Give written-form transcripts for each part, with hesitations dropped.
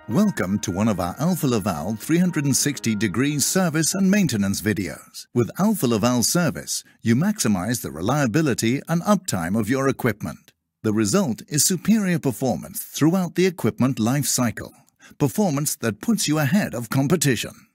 Welcome to one of our Alfa Laval 360-degree service and maintenance videos. With Alfa Laval Service, you maximize the reliability and uptime of your equipment. The result is superior performance throughout the equipment life cycle, performance that puts you ahead of competition.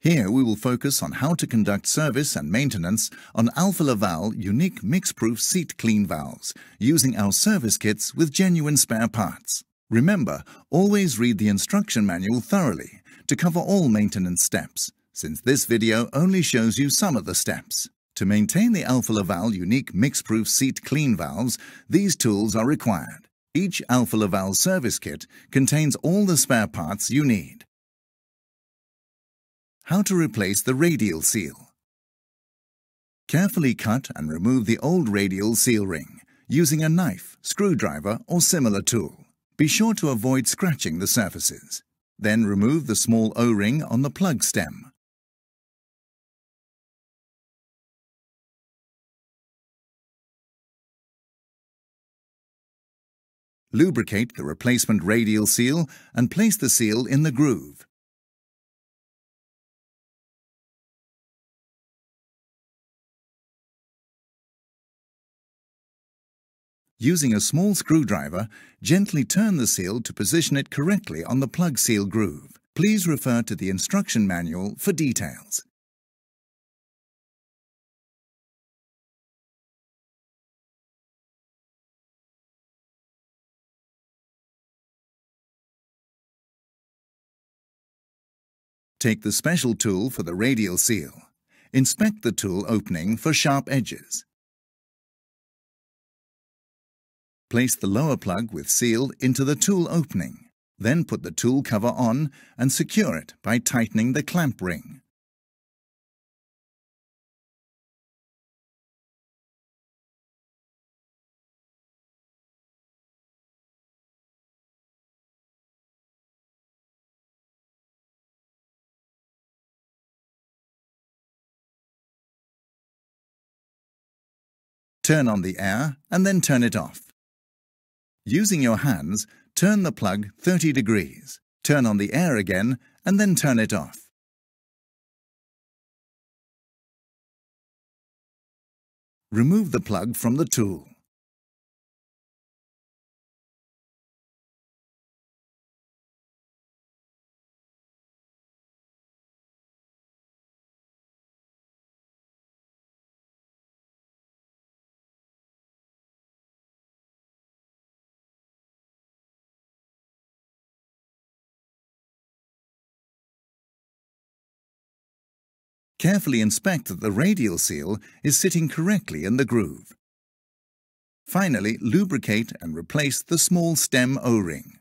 Here we will focus on how to conduct service and maintenance on Alfa Laval Unique mixproof seat clean valves using our service kits with genuine spare parts. Remember, always read the instruction manual thoroughly to cover all maintenance steps, since this video only shows you some of the steps. To maintain the Alfa Laval Unique mixproof seat clean valves, these tools are required. Each Alfa Laval service kit contains all the spare parts you need. How to replace the radial seal. Carefully cut and remove the old radial seal ring using a knife, screwdriver or similar tool. Be sure to avoid scratching the surfaces. Then remove the small O-ring on the plug stem. Lubricate the replacement radial seal and place the seal in the groove. Using a small screwdriver, gently turn the seal to position it correctly on the plug seal groove. Please refer to the instruction manual for details. Take the special tool for the radial seal. Inspect the tool opening for sharp edges. Place the lower plug with seal into the tool opening. Then put the tool cover on and secure it by tightening the clamp ring. Turn on the air and then turn it off. Using your hands, turn the plug 30 degrees. Turn on the air again and then turn it off. Remove the plug from the tool. Carefully inspect that the radial seal is sitting correctly in the groove. Finally, lubricate and replace the small stem O-ring.